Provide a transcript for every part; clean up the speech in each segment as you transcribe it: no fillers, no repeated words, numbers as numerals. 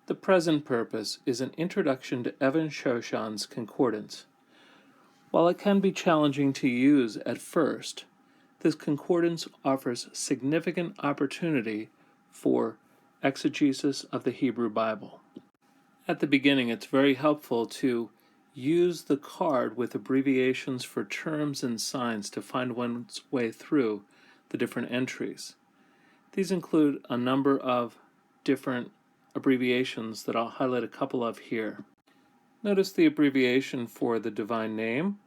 The present purpose is an introduction to Even-Shoshan's Concordance. While it can be challenging to use at first, this concordance offers significant opportunity for exegesis of the Hebrew Bible. At the beginning, it's very helpful to use the card with abbreviations for terms and signs to find one's way through the different entries. These include a number of different abbreviations that I'll highlight a couple of here. Notice the abbreviation for the divine name.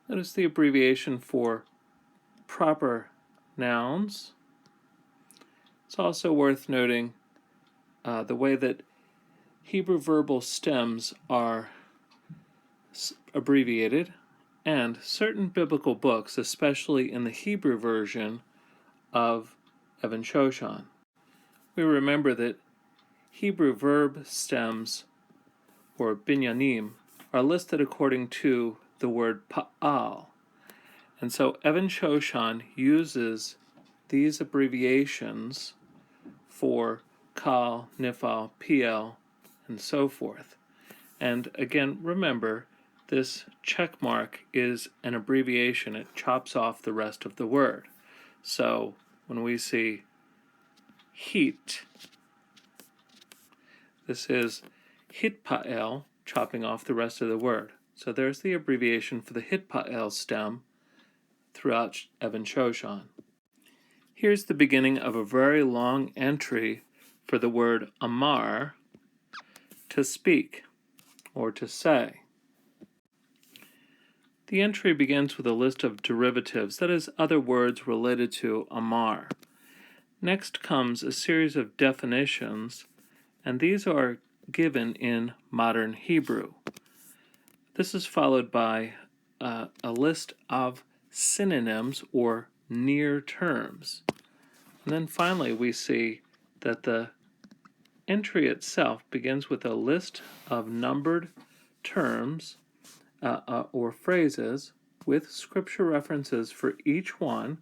Notice the abbreviation for proper nouns. It's also worth noting the way that Hebrew verbal stems are abbreviated, and certain biblical books, especially in the Hebrew version of Even-Shoshan. We remember that Hebrew verb stems, or binyanim, are listed according to the word pa'al. And so Even-Shoshan uses these abbreviations for kal, nifal, piel, and so forth. And again, remember, this check mark is an abbreviation. It chops off the rest of the word. So when we see heat, this is hitpa'el, chopping off the rest of the word. So there's the abbreviation for the hitpa'el stem throughout Even-Shoshan. Here's the beginning of a very long entry for the word amar, to speak or to say. The entry begins with a list of derivatives, that is, other words related to amar. Next comes a series of definitions, and these are given in modern Hebrew. This is followed by a list of synonyms or near terms. And then finally we see that the entry itself begins with a list of numbered terms or phrases with scripture references for each one,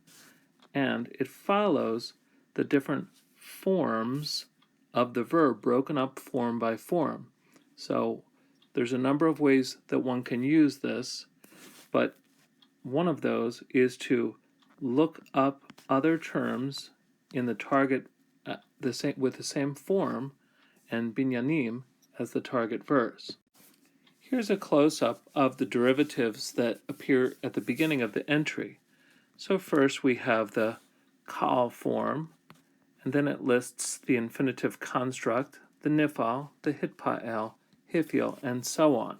and it follows the different forms of the verb broken up form by form. So there's a number of ways that one can use this, but one of those is to look up other terms in the target with the same form and binyanim as the target verse. Here's a close-up of the derivatives that appear at the beginning of the entry. So first we have the kal form, and then it lists the infinitive construct, the nifal, the hitpa'el, hiphil, and so on.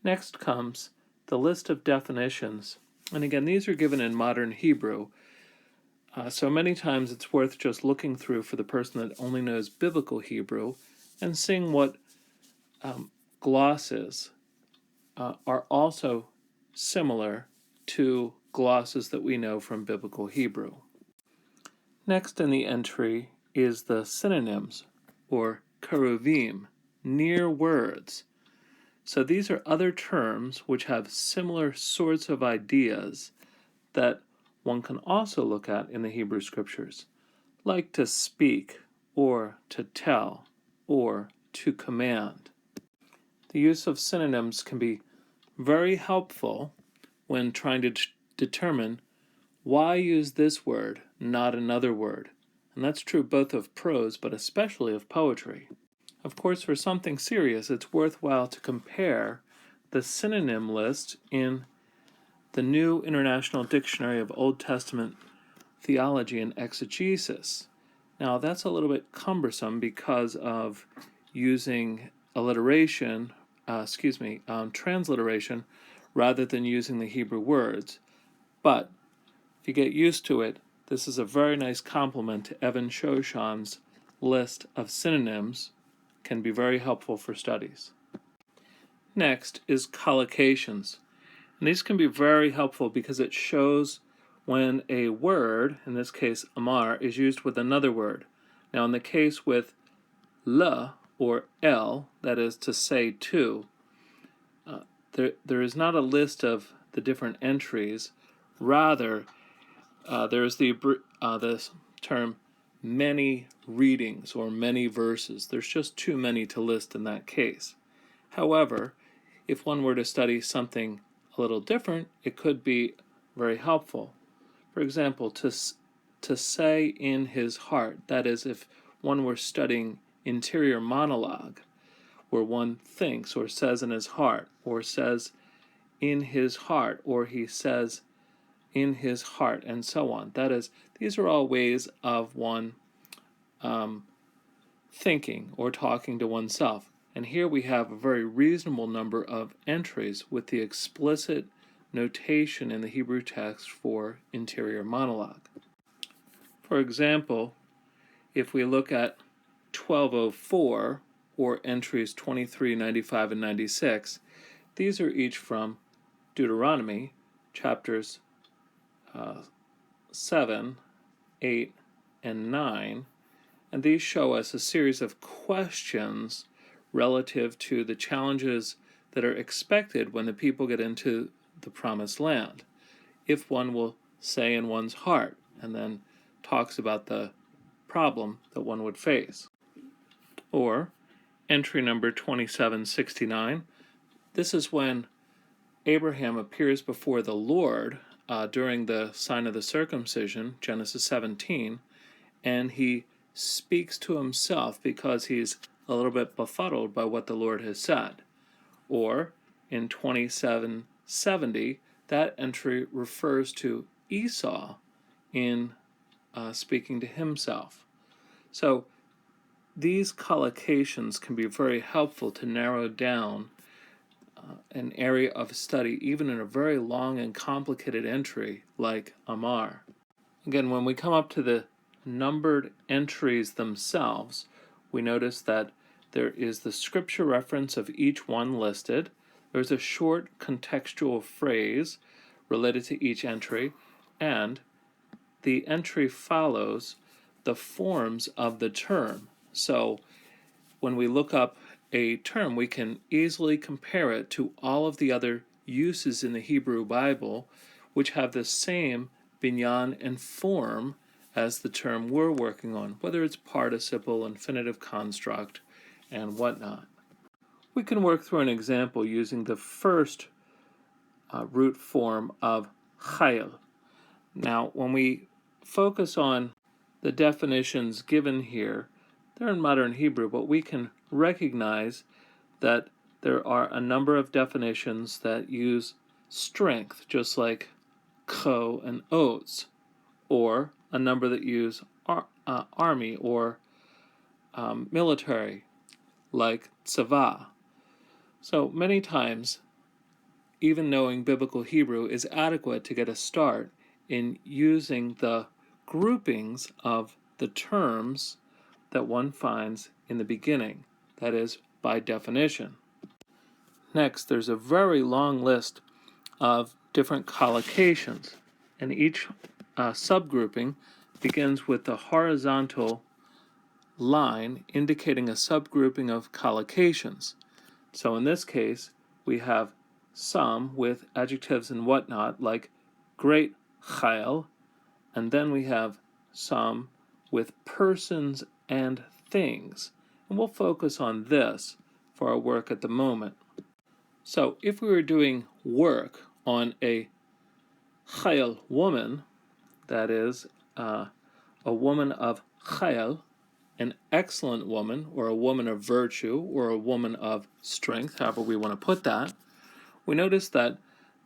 Next comes the list of definitions, and again, these are given in modern Hebrew, so many times it's worth just looking through for the person that only knows biblical Hebrew and seeing what glosses are also similar to glosses that we know from biblical Hebrew. Next in the entry is the synonyms, or keruvim, near words. So these are other terms which have similar sorts of ideas that one can also look at in the Hebrew Scriptures, like to speak, or to tell, or to command. The use of synonyms can be very helpful when trying to determine why use this word, not another word. And that's true both of prose, but especially of poetry. Of course, for something serious, it's worthwhile to compare the synonym list in the New International Dictionary of Old Testament Theology and Exegesis. Now, that's a little bit cumbersome because of using transliteration rather than using the Hebrew words. But if you get used to it, this is a very nice complement to Even-Shoshan's list of synonyms, can be very helpful for studies. Next is collocations. And these can be very helpful because it shows when a word, in this case amar, is used with another word. Now in the case with le or el, that is to say to, there is not a list of the different entries. Rather, there is the term many readings or many verses. There's just too many to list in that case. However, if one were to study something a little different, it could be very helpful. For example, to say in his heart, that is, if one were studying interior monologue, where one thinks or says in his heart, or says in his heart, or he says in his heart, and so on. That is, these are all ways of one thinking or talking to oneself. And here we have a very reasonable number of entries with the explicit notation in the Hebrew text for interior monologue. For example, if we look at 1204, or entries 23, 95, and 96, these are each from Deuteronomy, chapters 7, 8, and 9, and these show us a series of questions relative to the challenges that are expected when the people get into the promised land. If one will say in one's heart, and then talks about the problem that one would face. Or entry number 2769, this is when Abraham appears before the Lord during the sign of the circumcision, Genesis 17, and he speaks to himself because he's a little bit befuddled by what the Lord has said. Or in 2770, that entry refers to Esau in speaking to himself. So these collocations can be very helpful to narrow down an area of study, even in a very long and complicated entry like Amar. Again, when we come up to the numbered entries themselves, we notice that there is the scripture reference of each one listed. There's a short contextual phrase related to each entry, and the entry follows the forms of the term. So when we look up a term, we can easily compare it to all of the other uses in the Hebrew Bible, which have the same binyan and form as the term we're working on, whether it's participle, infinitive construct, and whatnot. We can work through an example using the first root form of chayil. Now, when we focus on the definitions given here, they're in modern Hebrew, but we can recognize that there are a number of definitions that use strength, just like ko and oz, or a number that use army or military, like tzava. So many times, even knowing biblical Hebrew is adequate to get a start in using the groupings of the terms that one finds in the beginning, that is, by definition. Next, there's a very long list of different collocations, and each subgrouping begins with the horizontal line indicating a subgrouping of collocations. So in this case, we have some with adjectives and whatnot, like great chayil, and then we have some with persons and things. And we'll focus on this for our work at the moment. So if we were doing work on a chayil woman, that is, a woman of chayil, an excellent woman, or a woman of virtue, or a woman of strength, however we want to put that, we notice that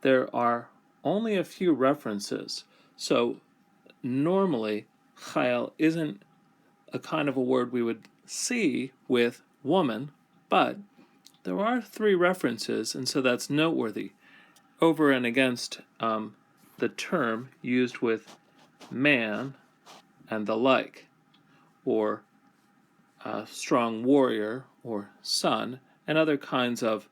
there are only a few references. So normally, chayil isn't a kind of a word we would see with woman, but there are 3 references, and so that's noteworthy, over and against the term used with man and the like, or strong warrior or son, and other kinds of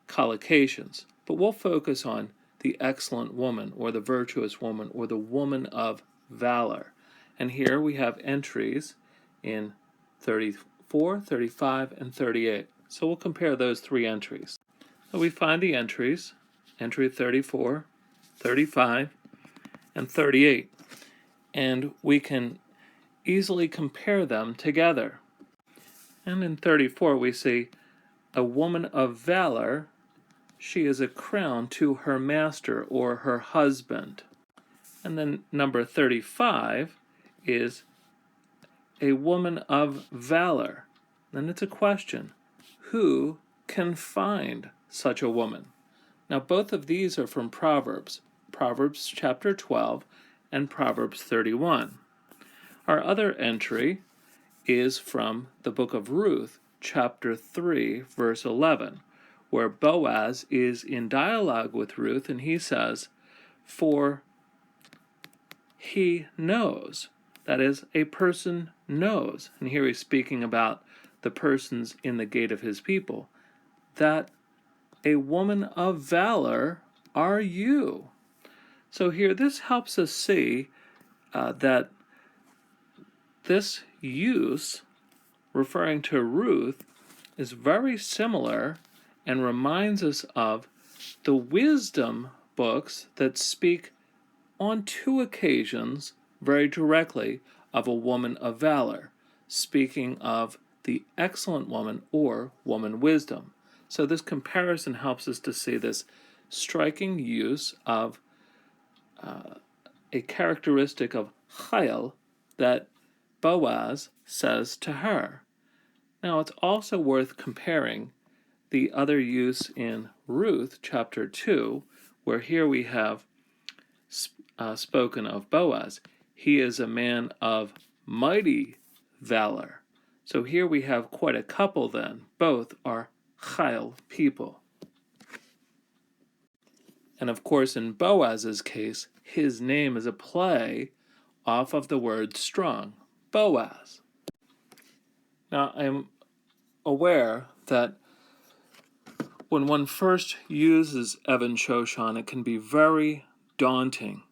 collocations. But we'll focus on the excellent woman, or the virtuous woman, or the woman of valor. And here we have entries in 34, 35, and 38. So we'll compare those 3 entries. So we find the entries, entry 34, 35, and 38. And we can easily compare them together. And in 34 we see, a woman of valor, she is a crown to her master or her husband. And then number 35 is a woman of valor. Then it's a question, who can find such a woman? Now both of these are from Proverbs, Proverbs chapter 12 and Proverbs 31. Our other entry is from the book of Ruth, chapter 3, verse 11, where Boaz is in dialogue with Ruth, and he says, for he knows, that is, a person knows, and here he's speaking about the persons in the gate of his people, that a woman of valor are you. So here this helps us see that this use, referring to Ruth, is very similar and reminds us of the wisdom books that speak on 2 occasions very directly of a woman of valor, speaking of the excellent woman or woman wisdom. So this comparison helps us to see this striking use of a characteristic of Chayil that Boaz says to her. Now it's also worth comparing the other use in Ruth chapter 2, where here we have spoken of Boaz. He is a man of mighty valor. So here we have quite a couple then. Both are Chayil people. And of course in Boaz's case, his name is a play off of the word strong, Boaz. Now I'm aware that when one first uses Even-Shoshan, it can be very daunting.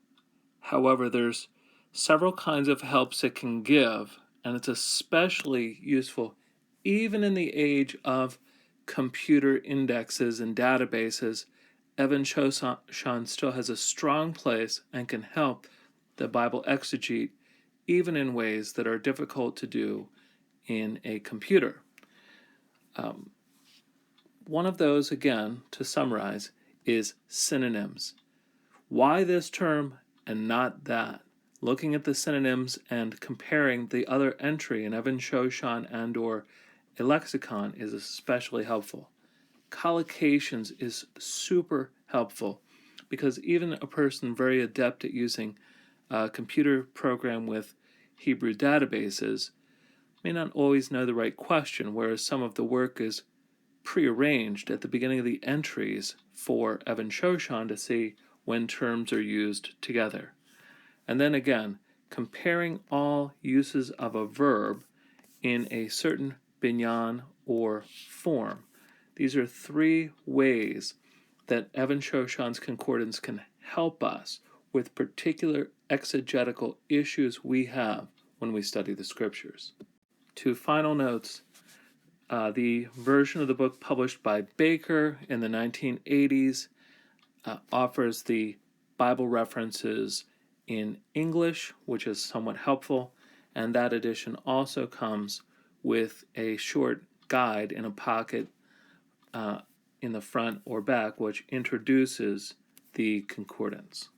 However, there's several kinds of helps it can give, and it's especially useful even in the age of computer indexes and databases. Even-Shoshan still has a strong place and can help the Bible exegete even in ways that are difficult to do in a computer. One of those, again, to summarize, is synonyms. Why this term and not that? Looking at the synonyms and comparing the other entry in Even-Shoshan and or a lexicon is especially helpful. Collocations is super helpful because even a person very adept at using a computer program with Hebrew databases may not always know the right question, whereas some of the work is prearranged at the beginning of the entries for Even-Shoshan to see when terms are used together. And then again, comparing all uses of a verb in a certain binyan or form. These are 3 ways that Even-Shoshan's concordance can help us with particular exegetical issues we have when we study the scriptures. 2 final notes. The version of the book published by Baker in the 1980s offers the Bible references in English, which is somewhat helpful, and that edition also comes with a short guide in a pocket in the front or back, which introduces the concordance.